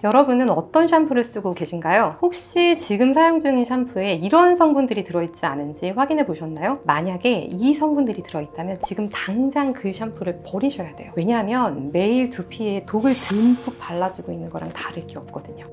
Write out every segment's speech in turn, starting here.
여러분은 어떤 샴푸를 쓰고 계신가요? 혹시 지금 사용 중인 샴푸에 이런 성분들이 들어있지 않은지 확인해 보셨나요? 만약에 이 성분들이 들어있다면 지금 당장 그 샴푸를 버리셔야 돼요. 왜냐하면 매일 두피에 독을 듬뿍 발라주고 있는 거랑 다를 게 없거든요.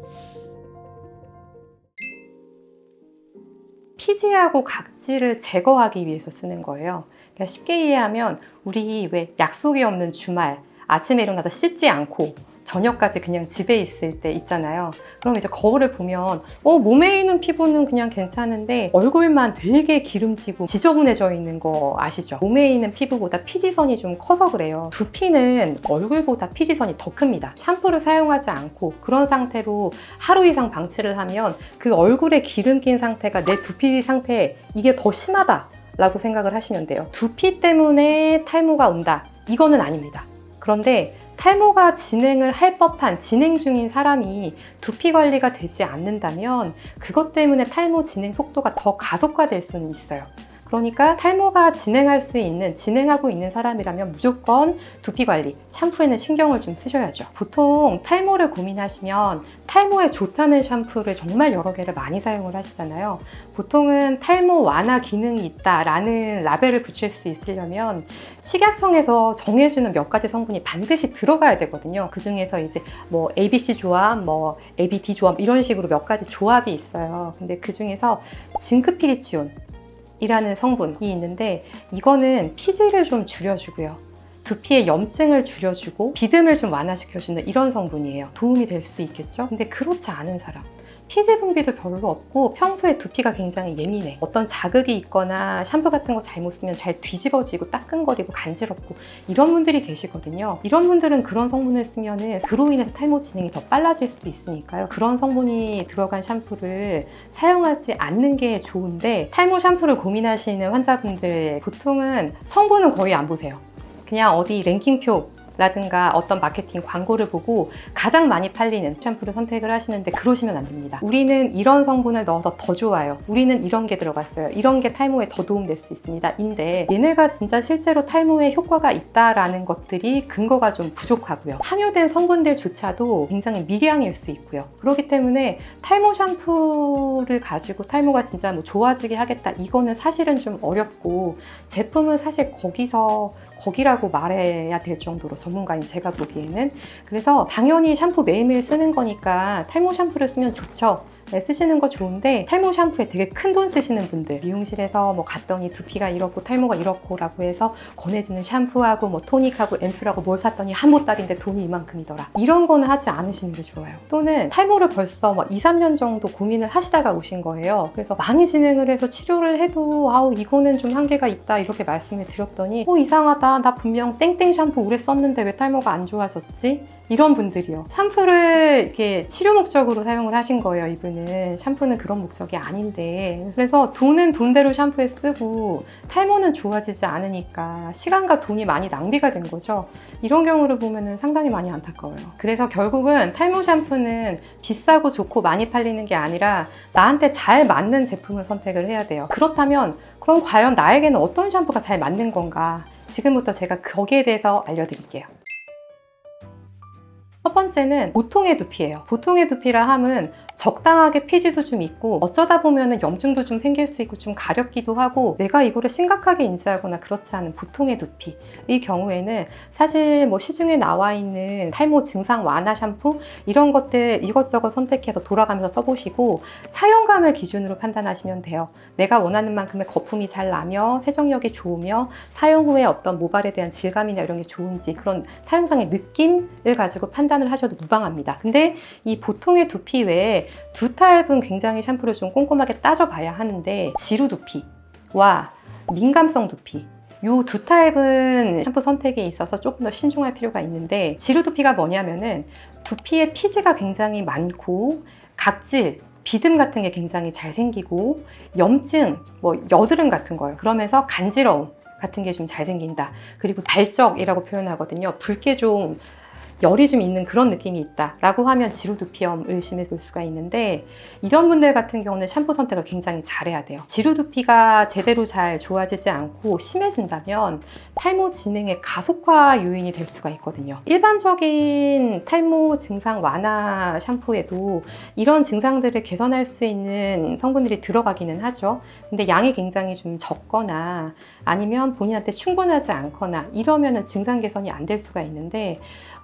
피지하고 각질을 제거하기 위해서 쓰는 거예요. 그러니까 쉽게 이해하면 우리 왜 약속이 없는 주말 아침에 일어나서 씻지 않고 저녁까지 그냥 집에 있을 때 있잖아요. 그럼 이제 거울을 보면 몸에 있는 피부는 그냥 괜찮은데 얼굴만 되게 기름지고 지저분해져 있는 거 아시죠? 몸에 있는 피부보다 피지선이 좀 커서 그래요. 두피는 얼굴보다 피지선이 더 큽니다. 샴푸를 사용하지 않고 그런 상태로 하루 이상 방치를 하면 그 얼굴에 기름 낀 상태가 내 두피 상태에 이게 더 심하다 라고 생각을 하시면 돼요. 두피 때문에 탈모가 온다, 이거는 아닙니다. 그런데 탈모가 진행을 할 법한 진행 중인 사람이 두피 관리가 되지 않는다면 그것 때문에 탈모 진행 속도가 더 가속화될 수는 있어요. 그러니까 탈모가 진행하고 있는 사람이라면 무조건 두피 관리, 샴푸에는 신경을 좀 쓰셔야죠. 보통 탈모를 고민하시면 탈모에 좋다는 샴푸를 정말 여러 개를 많이 사용을 하시잖아요. 보통은 탈모 완화 기능이 있다라는 라벨을 붙일 수 있으려면 식약청에서 정해주는 몇 가지 성분이 반드시 들어가야 되거든요. 그 중에서 이제 뭐 ABC 조합, 뭐 ABD 조합 이런 식으로 몇 가지 조합이 있어요. 근데 그 중에서 징크피리치온 이라는 성분이 있는데 이거는 피지를 좀 줄여주고요. 두피의 염증을 줄여주고 비듬을 좀 완화시켜주는 이런 성분이에요. 도움이 될 수 있겠죠? 근데 그렇지 않은 사람, 피지 분비도 별로 없고 평소에 두피가 굉장히 예민해. 어떤 자극이 있거나 샴푸 같은 거 잘못 쓰면 잘 뒤집어지고 따끔거리고 간지럽고 이런 분들이 계시거든요. 이런 분들은 그런 성분을 쓰면 그로 인해서 탈모 진행이 더 빨라질 수도 있으니까요. 그런 성분이 들어간 샴푸를 사용하지 않는 게 좋은데, 탈모 샴푸를 고민하시는 환자분들 보통은 성분은 거의 안 보세요. 그냥 어디 랭킹표 라든가 어떤 마케팅 광고를 보고 가장 많이 팔리는 샴푸를 선택을 하시는데 그러시면 안 됩니다. 우리는 이런 성분을 넣어서 더 좋아요. 우리는 이런 게 들어갔어요. 이런 게 탈모에 더 도움될 수 있습니다. 인데 얘네가 진짜 실제로 탈모에 효과가 있다라는 것들이 근거가 좀 부족하고요. 함유된 성분들조차도 굉장히 미량일 수 있고요. 그렇기 때문에 탈모 샴푸를 가지고 탈모가 진짜 뭐 좋아지게 하겠다, 이거는 사실은 좀 어렵고, 제품은 사실 거기라고 말해야 될 정도로 전문가인 제가 보기에는. 그래서 당연히 샴푸 매일매일 쓰는 거니까 탈모 샴푸를 쓰면 좋죠. 네, 쓰시는 거 좋은데 탈모 샴푸에 되게 큰 돈 쓰시는 분들, 미용실에서 뭐 갔더니 두피가 이렇고 탈모가 이렇고 라고 해서 권해주는 샴푸하고 뭐 토닉하고 앰플하고 뭘 샀더니 한 보따리인데 돈이 이만큼이더라, 이런 거는 하지 않으시는 게 좋아요. 또는 탈모를 벌써 뭐 2, 3년 정도 고민을 하시다가 오신 거예요. 그래서 많이 진행을 해서 치료를 해도 이거는 좀 한계가 있다 이렇게 말씀을 드렸더니 이상하다, 나 분명 땡땡 샴푸 오래 썼는데 왜 탈모가 안 좋아졌지? 이런 분들이요. 샴푸를 이렇게 치료 목적으로 사용을 하신 거예요. 이분은 샴푸는 그런 목적이 아닌데, 그래서 돈은 돈대로 샴푸에 쓰고 탈모는 좋아지지 않으니까 시간과 돈이 많이 낭비가 된 거죠. 이런 경우를 보면 상당히 많이 안타까워요. 그래서 결국은 탈모 샴푸는 비싸고 좋고 많이 팔리는 게 아니라 나한테 잘 맞는 제품을 선택을 해야 돼요. 그렇다면 그럼 과연 나에게는 어떤 샴푸가 잘 맞는 건가? 지금부터 제가 거기에 대해서 알려드릴게요. 첫 번째는 보통의 두피예요. 보통의 두피라 함은 적당하게 피지도 좀 있고 어쩌다 보면 염증도 좀 생길 수 있고 좀 가렵기도 하고 내가 이거를 심각하게 인지하거나 그렇지 않은 보통의 두피, 이 경우에는 사실 뭐 시중에 나와 있는 탈모 증상 완화 샴푸 이런 것들 이것저것 선택해서 돌아가면서 써보시고 사용감을 기준으로 판단하시면 돼요. 내가 원하는 만큼의 거품이 잘 나며 세정력이 좋으며 사용 후에 어떤 모발에 대한 질감이나 이런 게 좋은지 그런 사용상의 느낌을 가지고 판단을 하셔도 무방합니다. 근데 이 보통의 두피 외에 두 타입은 굉장히 샴푸를 좀 꼼꼼하게 따져봐야 하는데, 지루 두피와 민감성 두피, 이 두 타입은 샴푸 선택에 있어서 조금 더 신중할 필요가 있는데, 지루 두피가 뭐냐면은 두피에 피지가 굉장히 많고 각질, 비듬 같은 게 굉장히 잘 생기고 염증, 뭐 여드름 같은 거요. 그러면서 간지러움 같은 게 좀 잘 생긴다. 그리고 발적이라고 표현하거든요. 붉게 좀 열이 좀 있는 그런 느낌이 있다라고 하면 지루두피염 의심해 볼 수가 있는데, 이런 분들 같은 경우는 샴푸 선택을 굉장히 잘해야 돼요. 지루두피가 제대로 잘 좋아지지 않고 심해진다면 탈모 진행의 가속화 요인이 될 수가 있거든요. 일반적인 탈모 증상 완화 샴푸에도 이런 증상들을 개선할 수 있는 성분들이 들어가기는 하죠. 근데 양이 굉장히 좀 적거나 아니면 본인한테 충분하지 않거나 이러면은 증상 개선이 안 될 수가 있는데,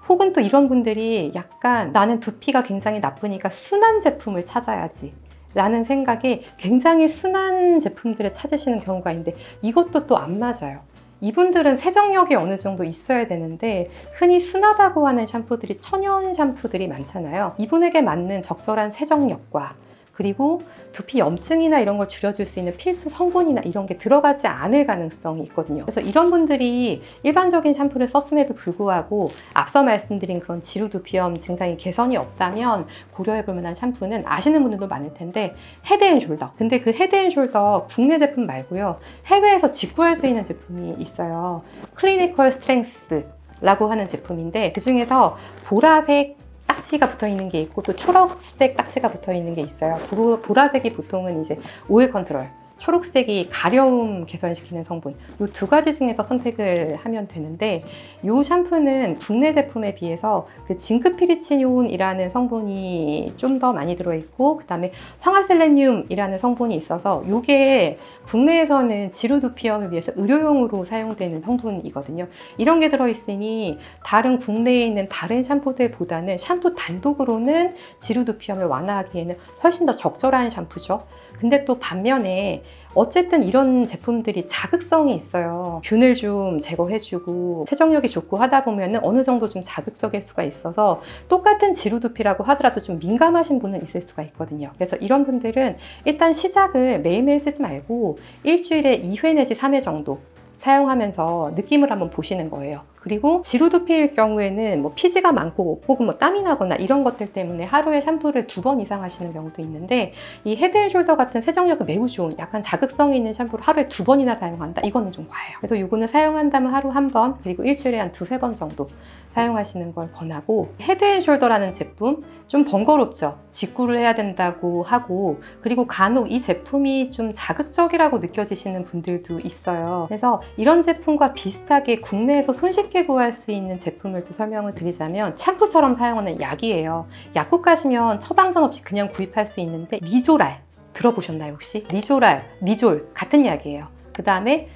혹은 또 이런 분들이 약간 나는 두피가 굉장히 나쁘니까 순한 제품을 찾아야지 라는 생각에 굉장히 순한 제품들을 찾으시는 경우가 있는데, 이것도 또 안 맞아요. 이분들은 세정력이 어느 정도 있어야 되는데, 흔히 순하다고 하는 샴푸들이 천연 샴푸들이 많잖아요. 이분에게 맞는 적절한 세정력과 그리고 두피 염증이나 이런 걸 줄여줄 수 있는 필수 성분이나 이런 게 들어가지 않을 가능성이 있거든요. 그래서 이런 분들이 일반적인 샴푸를 썼음에도 불구하고 앞서 말씀드린 그런 지루두피염 증상이 개선이 없다면 고려해 볼 만한 샴푸는 아시는 분들도 많을 텐데, 헤드앤숄더. 근데 그 헤드앤숄더 국내 제품 말고요, 해외에서 직구할 수 있는 제품이 있어요. 클리니컬 스트렝스라고 하는 제품인데, 그 중에서 보라색 딱지가 붙어 있는 게 있고 또 초록색 딱지가 붙어 있는 게 있어요. 보라색이 보통은 이제 오일 컨트롤, 초록색이 가려움 개선시키는 성분, 이 두 가지 중에서 선택을 하면 되는데, 이 샴푸는 국내 제품에 비해서 그 징크피리치온이라는 성분이 좀 더 많이 들어있고, 그 다음에 황화셀레늄이라는 성분이 있어서 이게 국내에서는 지루두피염을 위해서 의료용으로 사용되는 성분이거든요. 이런 게 들어있으니 다른 국내에 있는 다른 샴푸들보다는 샴푸 단독으로는 지루두피염을 완화하기에는 훨씬 더 적절한 샴푸죠. 근데 또 반면에 어쨌든 이런 제품들이 자극성이 있어요. 균을 좀 제거해주고 세정력이 좋고 하다 보면 어느 정도 좀 자극적일 수가 있어서 똑같은 지루두피라고 하더라도 좀 민감하신 분은 있을 수가 있거든요. 그래서 이런 분들은 일단 시작을 매일매일 쓰지 말고 일주일에 2회 내지 3회 정도 사용하면서 느낌을 한번 보시는 거예요. 그리고 지루두피일 경우에는 뭐 피지가 많고 혹은 뭐 땀이 나거나 이런 것들 때문에 하루에 샴푸를 2번 이상 하시는 경우도 있는데, 이 헤드앤숄더 같은 세정력이 매우 좋은 약간 자극성이 있는 샴푸를 하루에 2번이나 사용한다? 이거는 좀 과해요. 그래서 이거는 사용한다면 하루 1번, 그리고 일주일에 한 2-3번 정도 사용하시는 걸 권하고, 헤드앤숄더라는 제품 좀 번거롭죠. 직구를 해야 된다고 하고, 그리고 간혹 이 제품이 좀 자극적이라고 느껴지시는 분들도 있어요. 그래서 이런 제품과 비슷하게 국내에서 손쉽게 구할 수 있는 제품을 또 설명을 드리자면, 샴푸처럼 사용하는 약이에요. 약국 가시면 처방전 없이 그냥 구입할 수 있는데, 리조랄 들어보셨나요 혹시? 리조랄, 리졸 같은 약이에요. 그 다음에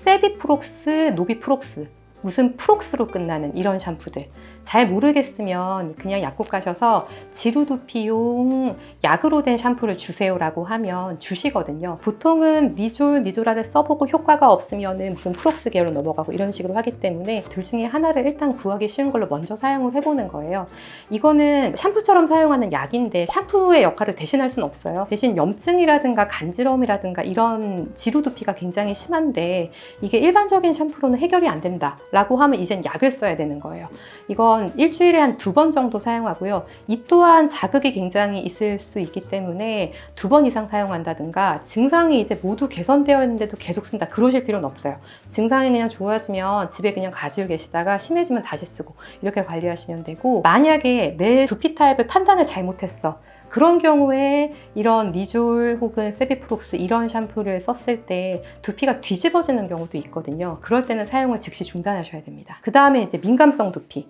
세비프록스, 노비프록스, 무슨 프록스로 끝나는 이런 샴푸들, 잘 모르겠으면 그냥 약국 가셔서 지루두피용 약으로 된 샴푸를 주세요라고 하면 주시거든요. 보통은 리조랄을 써보고 효과가 없으면 무슨 프록스 계열로 넘어가고 이런 식으로 하기 때문에 둘 중에 하나를 일단 구하기 쉬운 걸로 먼저 사용을 해보는 거예요. 이거는 샴푸처럼 사용하는 약인데 샴푸의 역할을 대신할 수는 없어요. 대신 염증이라든가 간지러움이라든가 이런 지루두피가 굉장히 심한데 이게 일반적인 샴푸로는 해결이 안 된다 라고 하면 이젠 약을 써야 되는 거예요. 이건 일주일에 한 2번 정도 사용하고요. 이 또한 자극이 굉장히 있을 수 있기 때문에 2번 이상 사용한다든가, 증상이 이제 모두 개선되어 있는데도 계속 쓴다 그러실 필요는 없어요. 증상이 그냥 좋아지면 집에 그냥 가지고 계시다가 심해지면 다시 쓰고 이렇게 관리하시면 되고, 만약에 내 두피 타입을 판단을 잘못했어, 그런 경우에 이런 리졸 혹은 세비프록스 이런 샴푸를 썼을 때 두피가 뒤집어지는 경우도 있거든요. 그럴 때는 사용을 즉시 중단하셔야 됩니다. 그 다음에 이제 민감성 두피.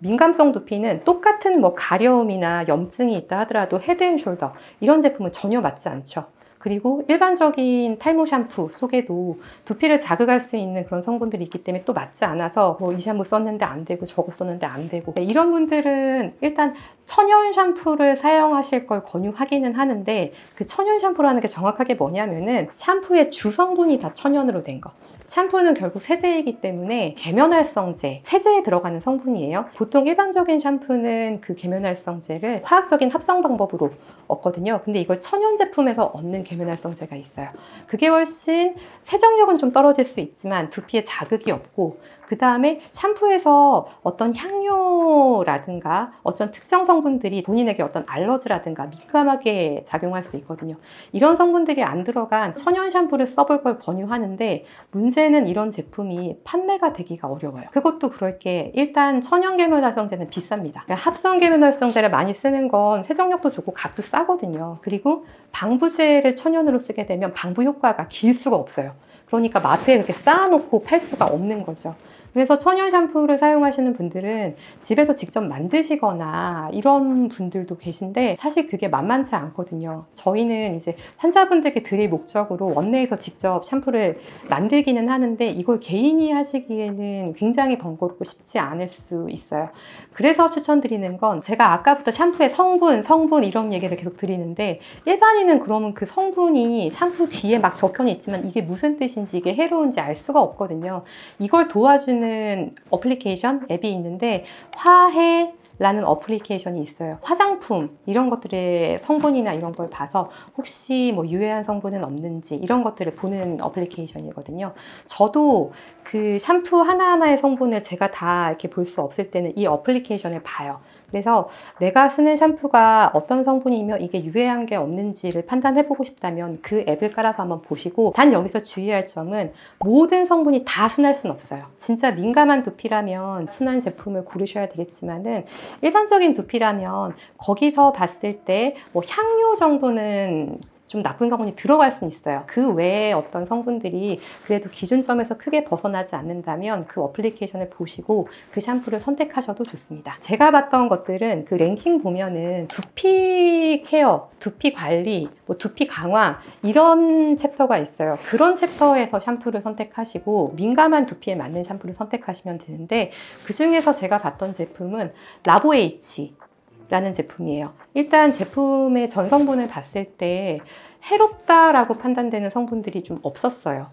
민감성 두피는 똑같은 뭐 가려움이나 염증이 있다 하더라도 헤드앤숄더 이런 제품은 전혀 맞지 않죠. 그리고 일반적인 탈모 샴푸 속에도 두피를 자극할 수 있는 그런 성분들이 있기 때문에 또 맞지 않아서 뭐 이 샴푸 썼는데 안 되고 저거 썼는데 안 되고, 이런 분들은 일단 천연 샴푸를 사용하실 걸 권유하기는 하는데, 그 천연 샴푸라는 게 정확하게 뭐냐면은 샴푸의 주성분이 다 천연으로 된 거. 샴푸는 결국 세제이기 때문에 계면활성제, 세제에 들어가는 성분이에요. 보통 일반적인 샴푸는 그 계면활성제를 화학적인 합성 방법으로 얻거든요. 근데 이걸 천연 제품에서 얻는 계면활성제가 있어요. 그게 훨씬 세정력은 좀 떨어질 수 있지만 두피에 자극이 없고, 그 다음에 샴푸에서 어떤 향료라든가 어떤 특정 성분들이 본인에게 어떤 알러지라든가 민감하게 작용할 수 있거든요. 이런 성분들이 안 들어간 천연 샴푸를 써볼 걸 권유하는데, 문제는 이런 제품이 판매가 되기가 어려워요. 그것도 그럴 게 일단 천연 계면 활성제는 비쌉니다. 그러니까 합성 계면 활성제를 많이 쓰는 건 세정력도 좋고 값도 싸거든요. 그리고 방부제를 천연으로 쓰게 되면 방부 효과가 길 수가 없어요. 그러니까 마트에 이렇게 쌓아놓고 팔 수가 없는 거죠. 그래서 천연 샴푸를 사용하시는 분들은 집에서 직접 만드시거나 이런 분들도 계신데 사실 그게 만만치 않거든요. 저희는 이제 환자분들께 드릴 목적으로 원내에서 직접 샴푸를 만들기는 하는데 이걸 개인이 하시기에는 굉장히 번거롭고 쉽지 않을 수 있어요. 그래서 추천드리는 건 제가 아까부터 샴푸의 성분 이런 얘기를 계속 드리는데 일반인은 그러면 그 성분이 샴푸 뒤에 막 적혀는 있지만 이게 무슨 뜻인지 이게 해로운지 알 수가 없거든요. 이걸 도와주는 어플리케이션 앱이 있는데 화해라는 어플리케이션이 있어요. 화장품 이런 것들의 성분이나 이런 걸 봐서 혹시 뭐 유해한 성분은 없는지 이런 것들을 보는 어플리케이션이거든요. 저도 그 샴푸 하나하나의 성분을 제가 다 이렇게 볼 수 없을 때는 이 어플리케이션을 봐요. 그래서 내가 쓰는 샴푸가 어떤 성분이며 이게 유해한 게 없는지를 판단해보고 싶다면 그 앱을 깔아서 한번 보시고, 단 여기서 주의할 점은 모든 성분이 다 순할 수는 없어요. 진짜 민감한 두피라면 순한 제품을 고르셔야 되겠지만은 일반적인 두피라면 거기서 봤을 때 뭐 향료 정도는 좀 나쁜 성분이 들어갈 수는 있어요. 그 외에 어떤 성분들이 그래도 기준점에서 크게 벗어나지 않는다면 그 어플리케이션을 보시고 그 샴푸를 선택하셔도 좋습니다. 제가 봤던 것들은 그 랭킹 보면은 두피 케어, 두피 관리, 뭐 두피 강화 이런 챕터가 있어요. 그런 챕터에서 샴푸를 선택하시고 민감한 두피에 맞는 샴푸를 선택하시면 되는데, 그 중에서 제가 봤던 제품은 라보에이치 라는 제품이에요. 일단 제품의 전성분을 봤을 때 해롭다라고 판단되는 성분들이 좀 없었어요.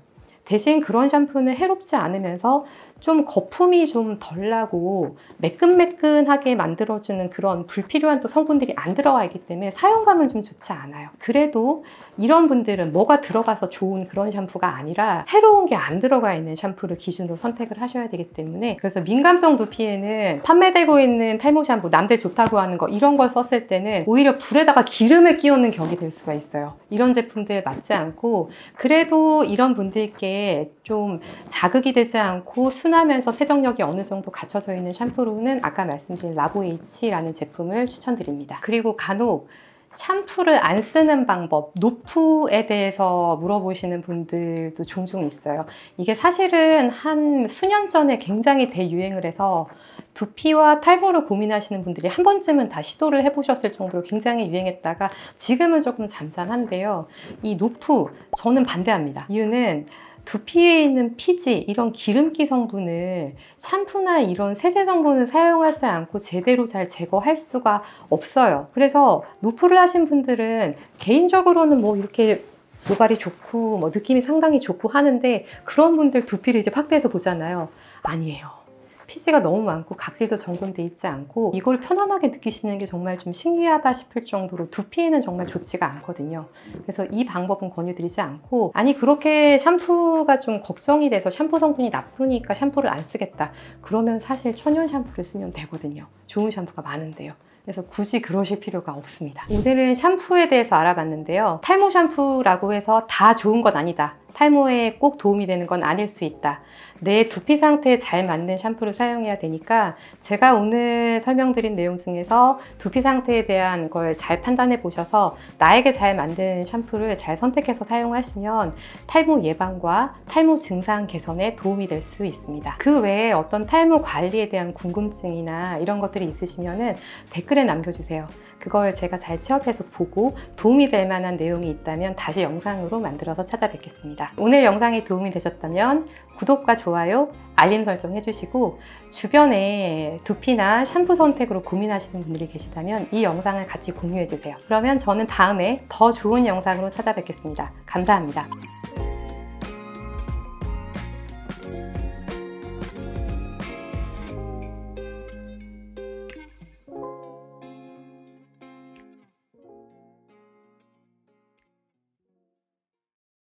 대신 그런 샴푸는 해롭지 않으면서 좀 거품이 좀 덜 나고 매끈매끈하게 만들어주는 그런 불필요한 또 성분들이 안 들어가 있기 때문에 사용감은 좀 좋지 않아요. 그래도 이런 분들은 뭐가 들어가서 좋은 그런 샴푸가 아니라 해로운 게 안 들어가 있는 샴푸를 기준으로 선택을 하셔야 되기 때문에, 그래서 민감성 두피에는 판매되고 있는 탈모 샴푸 남들 좋다고 하는 거 이런 걸 썼을 때는 오히려 불에다가 기름을 끼얹는 격이 될 수가 있어요. 이런 제품들 맞지 않고, 그래도 이런 분들께 좀 자극이 되지 않고 순하면서 세정력이 어느 정도 갖춰져 있는 샴푸로는 아까 말씀드린 라보에이치라는 제품을 추천드립니다. 그리고 간혹 샴푸를 안 쓰는 방법, 노프에 대해서 물어보시는 분들도 종종 있어요. 이게 사실은 한 수년 전에 굉장히 대유행을 해서 두피와 탈모를 고민하시는 분들이 한 번쯤은 다 시도를 해보셨을 정도로 굉장히 유행했다가 지금은 조금 잠잠한데요. 이 노프, 저는 반대합니다. 이유는 두피에 있는 피지, 이런 기름기 성분을 샴푸나 이런 세제 성분을 사용하지 않고 제대로 잘 제거할 수가 없어요. 그래서 노프를 하신 분들은 개인적으로는 뭐 이렇게 모발이 좋고 뭐 느낌이 상당히 좋고 하는데, 그런 분들 두피를 이제 확대해서 보잖아요. 아니에요. 피지가 너무 많고 각질도 정돈돼 있지 않고 이걸 편안하게 느끼시는 게 정말 좀 신기하다 싶을 정도로 두피에는 정말 좋지가 않거든요. 그래서 이 방법은 권유드리지 않고, 아니 그렇게 샴푸가 좀 걱정이 돼서 샴푸 성분이 나쁘니까 샴푸를 안 쓰겠다, 그러면 사실 천연 샴푸를 쓰면 되거든요. 좋은 샴푸가 많은데요. 그래서 굳이 그러실 필요가 없습니다. 오늘은 샴푸에 대해서 알아봤는데요. 탈모 샴푸라고 해서 다 좋은 건 아니다. 탈모에 꼭 도움이 되는 건 아닐 수 있다. 내 두피 상태에 잘 맞는 샴푸를 사용해야 되니까 제가 오늘 설명드린 내용 중에서 두피 상태에 대한 걸 잘 판단해 보셔서 나에게 잘 맞는 샴푸를 잘 선택해서 사용하시면 탈모 예방과 탈모 증상 개선에 도움이 될 수 있습니다. 그 외에 어떤 탈모 관리에 대한 궁금증이나 이런 것들이 있으시면 댓글에 남겨주세요. 그걸 제가 잘 취합해서 보고 도움이 될 만한 내용이 있다면 다시 영상으로 만들어서 찾아뵙겠습니다. 오늘 영상이 도움이 되셨다면 구독과 좋아요, 알림 설정 해주시고, 주변에 두피나 샴푸 선택으로 고민하시는 분들이 계시다면 이 영상을 같이 공유해주세요. 그러면 저는 다음에 더 좋은 영상으로 찾아뵙겠습니다. 감사합니다.